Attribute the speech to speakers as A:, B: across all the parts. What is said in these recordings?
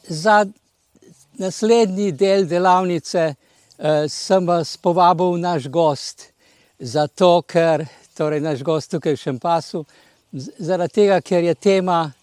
A: za naslednji del delavnice sem vas povabil naš gost, zato ker, torej naš gost tukaj v Šempasu, zaradi tega, ker je tema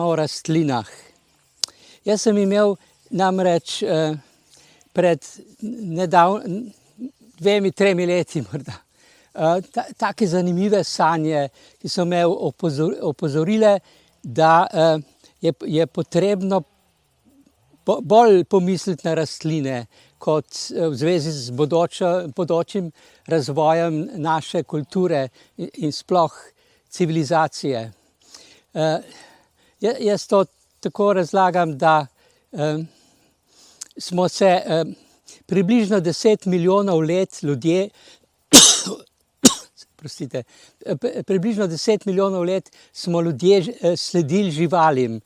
A: o rastlinah. Jaz sem imel namreč pred 2-3 leti morda take zanimive sanje, ki so me opozorile, da je potrebno bolj pomisliti na rastline kot v zvezi z bodočim razvojem naše kulture in sploh civilizacije. Jaz to tako razlagam, da smo se približno 10 milijonov let ljudje, približno 10 milijonov let smo ljudje sledili živalim.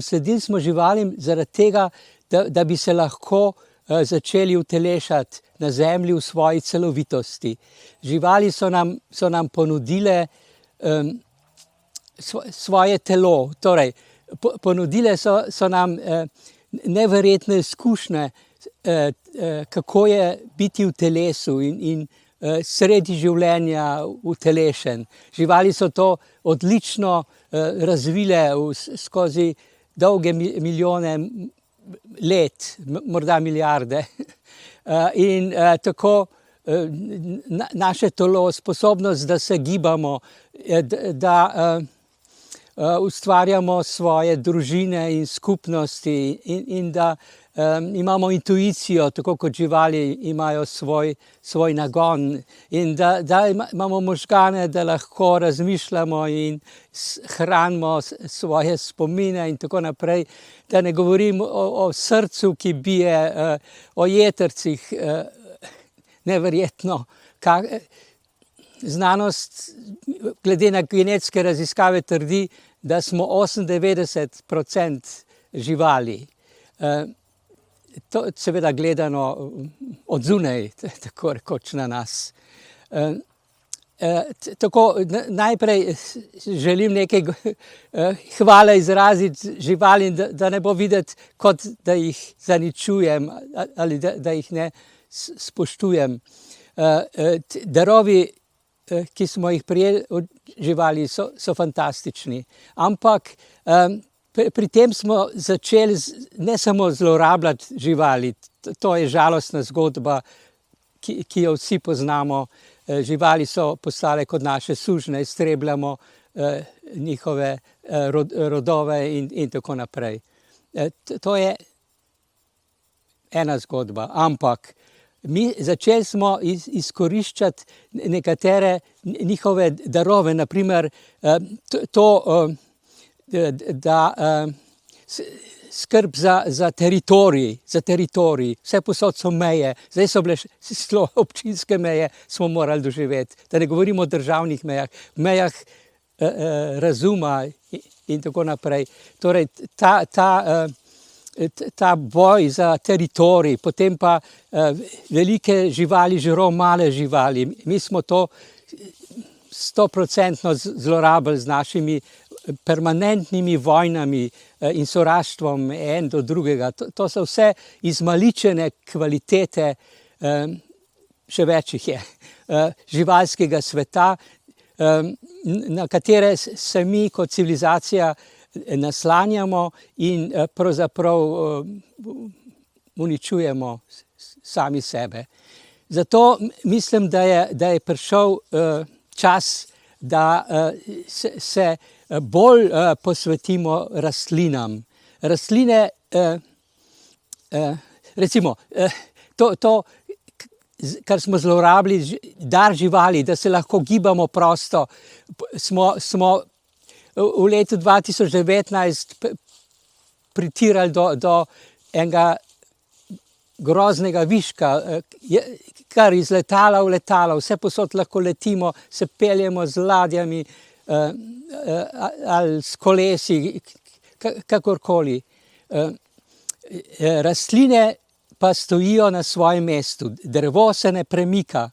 A: Sledili smo živalim zaradi tega, da bi se lahko začeli utelešati na zemlji v svoji celovitosti. Živali so nam ponudile svoje telo, torej ponudile so nam neverjetne izkušnje, kako je biti v telesu in sredi življenja utelešen. Živali so to odlično razvile skozi dolge milijone let, morda milijarde. In tako naše telo, sposobnost, da se gibamo, da ustvarjamo svoje družine in skupnosti in da imamo intuicijo, tako kot živali imajo svoj nagon, in da imamo možgane, da lahko razmišljamo in hranimo svoje spomine in tako naprej. Da ne govorim o srcu, ki bije, o jetrcih, neverjetno. Znanost glede na genetske raziskave trdi, da smo 98% živali. To seveda gledano od zunaj, tako rekoč na nas. Tako najprej želim nekaj hvale izraziti živalim, da ne bo videti, kot da jih zaničujem ali da jih ne spoštujem. Darovi, ki smo jih prejeli od živali, so fantastični. Ampak pri tem smo začeli ne samo zlorabljati živali, to je žalostna zgodba, ki jo vsi poznamo. Živali so postale kot naše sužnje, iztrebljamo njihove rodove in tako naprej. To je ena zgodba, ampak mi začeli smo izkoriščati nekatere njihove darove, na primer to, da skrb za teritorij, vse povsod so meje, zdaj so bile celo občinske meje, smo morali doživeti, da ne govorimo o državnih mejah razuma in tako naprej. Torej, ta boj za teritorij, potem pa velike živali žro male živali. Mi smo to 100% zlorabili z našimi permanentnimi vojnami in sovraštvom en do drugega. To so vse izmaličene kvalitete, še več jih je, živalskega sveta, na katere se mi kot civilizacija naslanjamo in pravzaprav uničujemo sami sebe. Zato mislim, da je prišel čas, da se bolj posvetimo rastlinam. Rastline, recimo, to, kar smo zlorabili, dar živali, da se lahko gibamo prosto, smo v letu 2019 pritirali do enega groznega viška, kar iz letala v letalo, vse posod lahko letimo, se peljemo z ladjami ali s kolesi, kakorkoli. Rastline pa stojijo na svojem mestu, drevo se ne premika.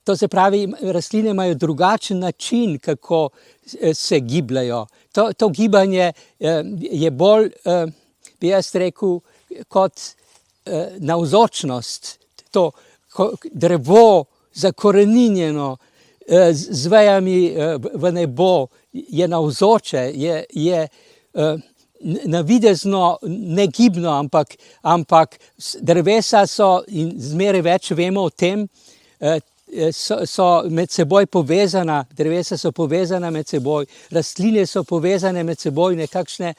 A: To se pravi, rastline imajo drugačen način, kako se gibljajo. To gibanje je bolj, bi jaz rekel, kot navzočnost. To drevo zakoreninjeno z vejami v nebo je navzoče, je navidezno negibno, ampak drevesa so, in zmeraj več vemo o tem, so med seboj povezana, drevesa so povezana med seboj, rastline so povezane med seboj, nekakšne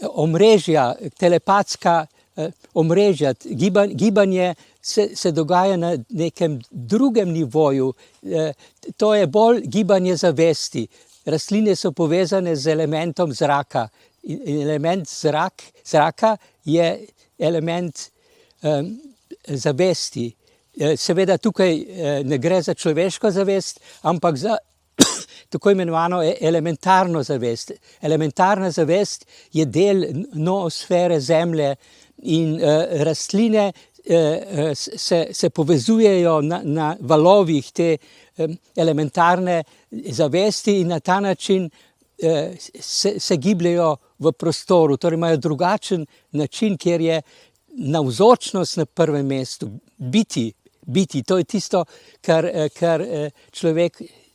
A: omrežja, telepatska omrežja. Gibanje se dogaja na nekem drugem nivoju, to je bolj gibanje zavesti. Rastline so povezane z elementom zraka. In element zraka je element zavesti. Seveda tukaj ne gre za človeško zavest, ampak za tako imenovano elementarno zavest. Elementarna zavest je del noosfere Zemlje in rastline se povezujejo na valovih te elementarne zavesti in na ta način se gibljajo v prostoru. Torej imajo drugačen način, kjer je navzočnost na prvem mestu, biti. To je tisto, kar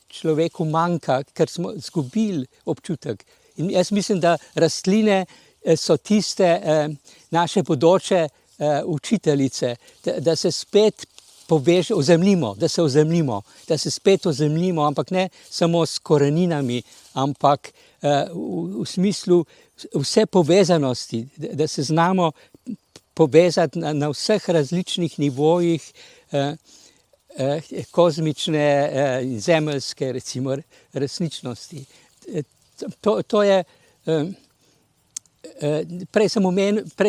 A: človeku manjka, ker smo izgubili občutek. In jaz mislim, da rastline so tiste naše bodoče učiteljice, da se spet ozemljimo, da se spet ozemljimo, ampak ne samo s koreninami, ampak v smislu vse povezanosti, da se znamo povezati na vseh različnih nivojih kozmične, zemeljske, recimo, resničnosti. To je, prej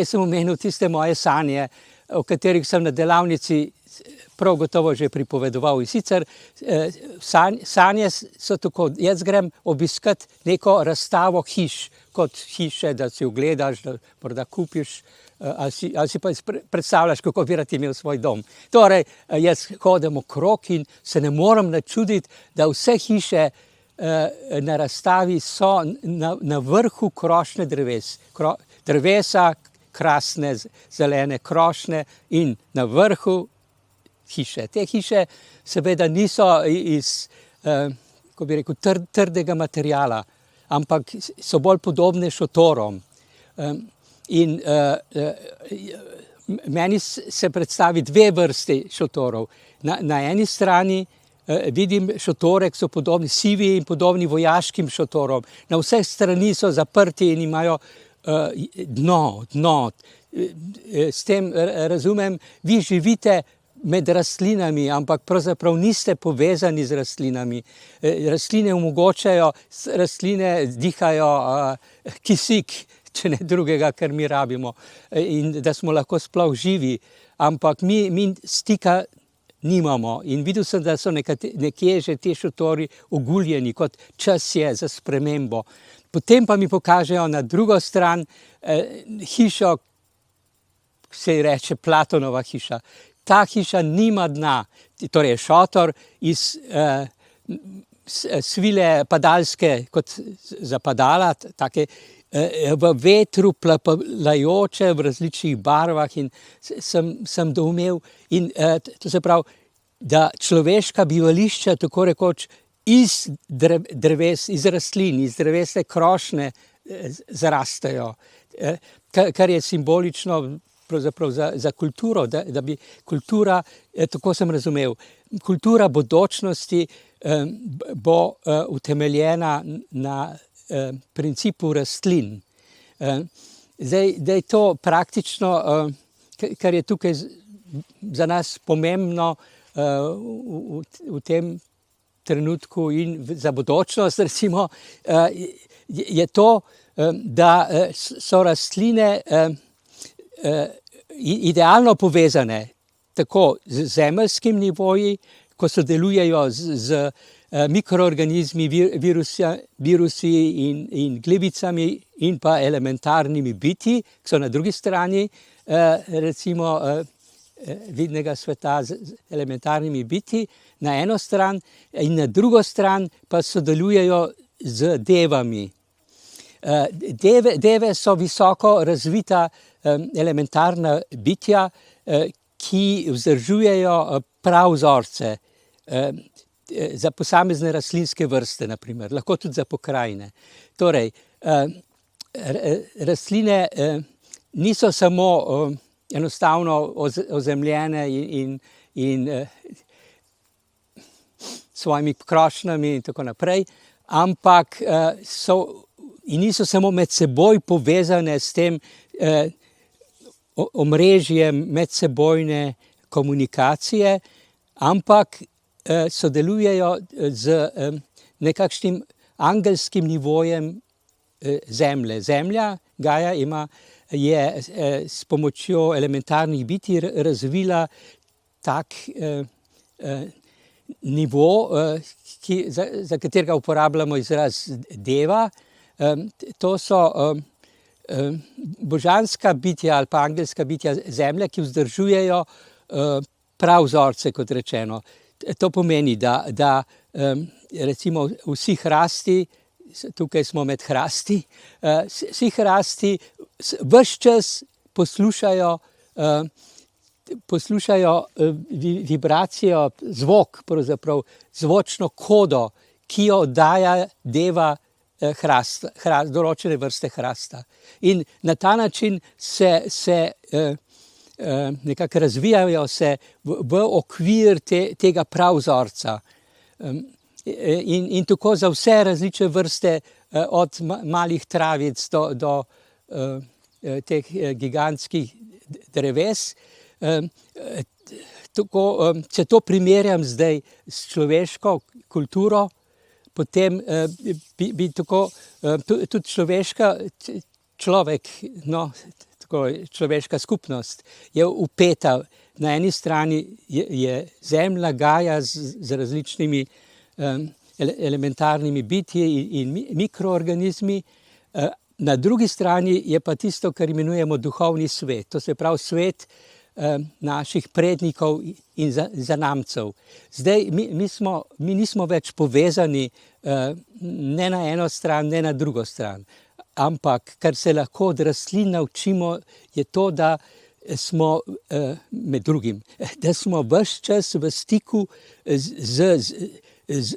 A: sem omenil tiste moje sanje, o katerih sem na delavnici prav gotovo že pripovedoval. In sicer sanje so tako, jaz grem obiskat neko razstavo hiš, kot hiše, da si ogledaš, da morda kupiš, ali si pa predstavljaš, kako bi rad imel svoj dom. Torej, jaz hodim okrog in se ne morem načuditi, da vse hiše na razstavi so na vrhu krošnje dreves. Drevesa, krasne, zelene krošnje in na vrhu hiše. Te hiše seveda niso iz, kako bi rekel, trdega materiala, ampak so bolj podobne šotorom. In meni se predstavi dve vrste šotorov. Na eni strani vidim šotore, ki so podobni sivi in podobni vojaškim šotorom. Na vseh strani so zaprti in imajo dno. S tem razumem, vi živite med rastlinami, ampak pravzaprav niste povezani z rastlinami. Rastline omogočajo, rastline dihajo kisik, če ne drugega, kar mi rabimo, in da smo lahko sploh živi, ampak mi stika nimamo. In videl sem, da so nekje že te šotori oguljeni, kot čas je za spremembo. Potem pa mi pokažejo na drugo stran hišo, se ji reče Platonova hiša. Ta hiša nima dna, torej šotor iz svile padalske, kot za padala, take v vetru plapajoče v različnih barvah, in sem doumel. In to se pravi, da človeška bivališča tako rekoč iz dreves, iz rastlin, iz drevesne krošnje zarastejo, kar je simbolično pravzaprav za kulturo, da bi kultura, tako sem razumel, kultura bodočnosti bo utemeljena na principu rastlin. Zdaj, da je to praktično, kar je tukaj za nas pomembno v tem trenutku in za bodočnost, recimo, je to, da so rastline idealno povezane tako z zemeljskim nivoji, ko sodelujejo z mikroorganizmi, virusi in glivicami in pa elementarnimi bitji, ki so na drugi strani, recimo vidnega sveta z elementarnimi bitji na eno stran in na drugo stran pa sodelujejo z devami. Deve so visoko razvita elementarna bitja, ki vzdržujejo pravzorce za posamezne rastlinske vrste, na primer, lahko tudi za pokrajine. Torej, rastline niso samo enostavno ozemljene in svojimi krošnjami in tako naprej, ampak niso samo med seboj povezane s tem omrežjem medsebojne komunikacije, ampak sodelujejo z nekakšnim angelskim nivojem Zemlje. Zemlja, Gaja, je s pomočjo elementarnih bitij razvila tak nivo, za katerega uporabljamo izraz deva. To so božanska bitja ali pa angelska bitja Zemlje, ki vzdržujejo pravzorce, kot rečeno. To pomeni, da recimo vsi hrasti, tukaj smo med hrasti, vsi hrasti ves čas poslušajo vibracijo, zvok, pravzaprav zvočno kodo, ki jo oddaja deva določene vrste hrasta. In na ta način se nekako razvijajo se v okvir tega pravzorca. In tako za vse različne vrste, od malih travic do teh gigantskih dreves. Če to primerjam zdaj s človeško kulturo, potem bi tako tudi človeška skupnost je vpeta. Na eni strani je Zemlja, Gaja z različnimi elementarnimi bitji in mikroorganizmi, na drugi strani je pa tisto, kar imenujemo duhovni svet, to se pravi svet naših prednikov in zanamcev. Zdaj, mi nismo več povezani ne na eno stran, ne na drugo stran, ampak kar se lahko od rastlin naučimo, je to, da smo med drugim, da smo ves čas v stiku z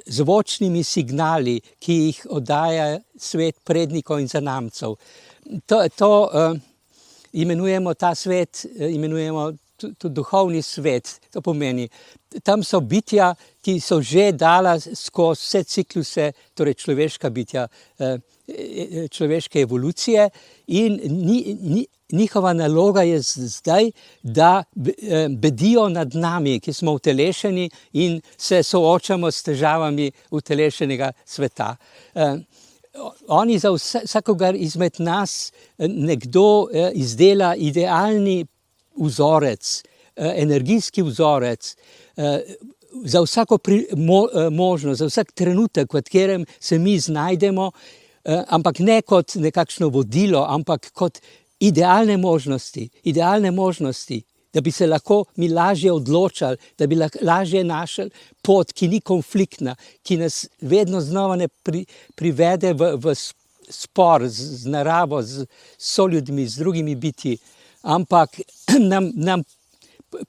A: zvočnimi signali, ki jih oddaja svet prednikov in zanamcev. Imenujemo ta svet, imenujemo tudi duhovni svet. To pomeni, tam so bitja, ki so že dala skozi vse cikluse, torej človeška bitja, človeške evolucije, in njihova naloga je zdaj, da bedijo nad nami, ki smo utelešeni in se soočamo s težavami utelešenega sveta. Oni za vsakogar izmed nas nekdo izdela idealni vzorec, energijski vzorec, za vsako možnost, za vsak trenutek, v katerem se mi znajdemo, ampak ne kot nekakšno vodilo, ampak kot idealne možnosti, da bi se lahko mi lažje odločali, da bi lažje našli pot, ki ni konfliktna, ki nas vedno znova ne privede v spor z naravo, z soljudmi, z drugimi bitji, ampak nam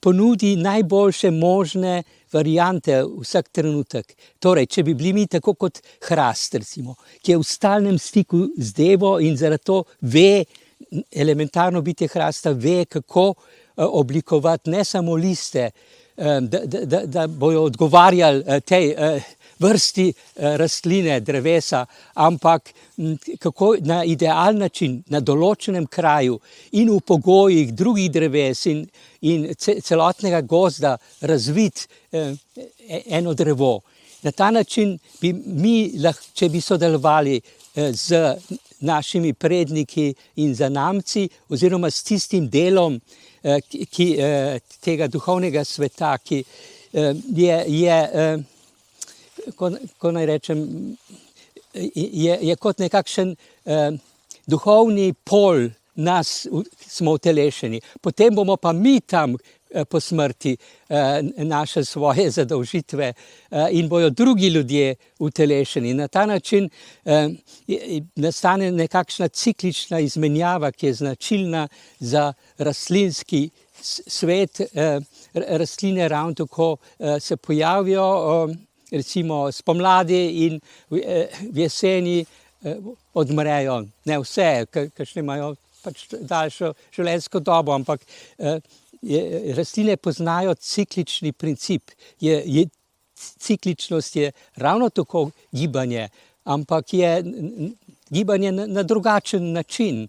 A: ponudi najboljše možne variante vsak trenutek. Torej, če bi bili mi tako kot hrast, recimo, ki je v stalnem stiku z devo in zaradi to elementarno bitje hrasta ve, kako oblikovati ne samo liste, da bojo odgovarjali tej vrsti rastline, drevesa, ampak kako na idealen način, na določenem kraju in v pogojih drugih dreves in celotnega gozda razviti eno drevo. Na ta način bi mi, če bi sodelovali z našimi predniki in zanamci, oziroma s tistim delom tega duhovnega sveta, ki je ko naj rečem, je kot nekakšen duhovni pol nas smo utelešeni. Potem bomo pa mi tam, po smrti našli svoje zadolžitve in bojo drugi ljudje utelešeni. Na ta način nastane nekakšna ciklična izmenjava, ki je značilna za rastlinski svet. Rastline ravno tako se pojavijo recimo spomladi in v jeseni odmrejo. Ne vse, kakšne imajo pač daljšo življenjsko dobo, ampak rastline poznajo ciklični princip. Cikličnost je ravno tako gibanje, ampak je gibanje na drugačen način.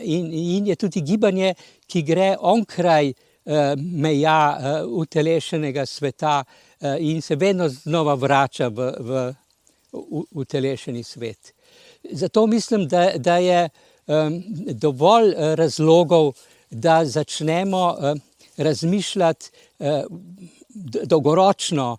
A: In je tudi gibanje, ki gre onkraj meja utelešenega sveta in se vedno znova vrača v utelešeni svet. Zato mislim, da je dovolj razlogov, da začnemo razmišljati dolgoročno.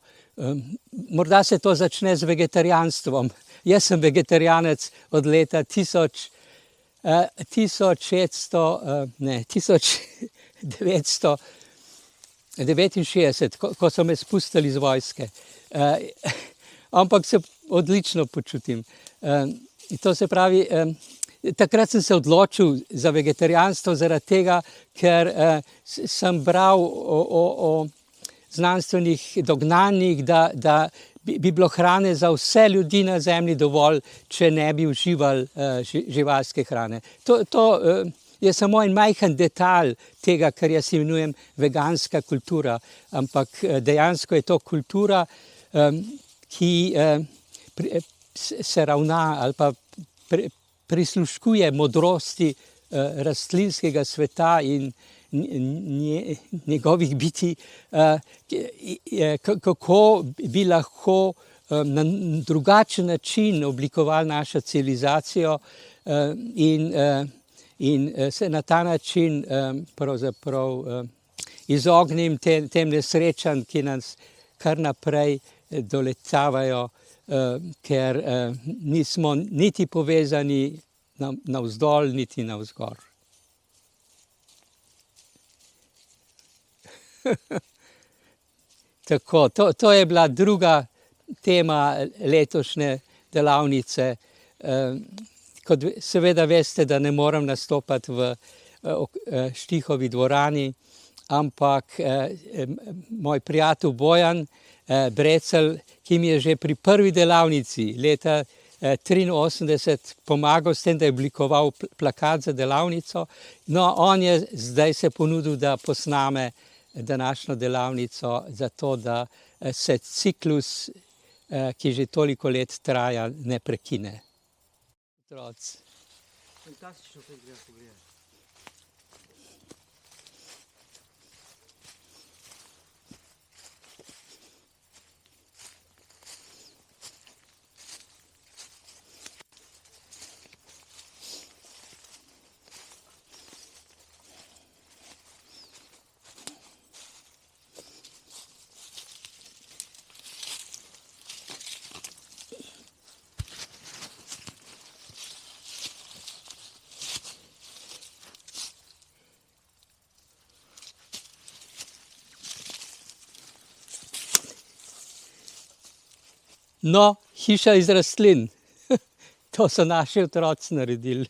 A: Morda se to začne z vegetarijanstvom. Jaz sem vegetarijanec od leta 1969, ko so me spustili iz vojske. Ampak se odlično počutim. To se pravi, takrat sem se odločil za vegetarijanstvo zaradi tega, ker sem bral o znanstvenih dognanjih, da bi bilo hrane za vse ljudi na zemlji dovolj, če ne bi uživali živalske hrane. To je samo en majhen detalj tega, kar jaz imenujem veganska kultura, ampak dejansko je to kultura, ki se ravna ali pa prisluškuje modrosti rastlinskega sveta in njegovih bitij, kako bi lahko na drugačen način oblikovali našo civilizacijo in se na ta način pravzaprav izognim tem nesrečam, ki nas kar naprej doletavajo, ker nismo niti povezani navzdol, niti navzgor. Tako, to je bila druga tema letošnje delavnice. Kot seveda veste, da ne morem nastopati v Štihovi dvorani, ampak moj prijatelj Bojan Brecelj, ki mi je že pri prvi delavnici leta 1983 pomagal s tem, da je oblikoval plakat za delavnico. No, on je zdaj se ponudil, da posname današnjo delavnico, zato da se ciklus, ki že toliko let traja, ne prekine.
B: Fantastično to izgleda pogledati.
A: No, hiša iz rastlin. To so naši otroci naredili.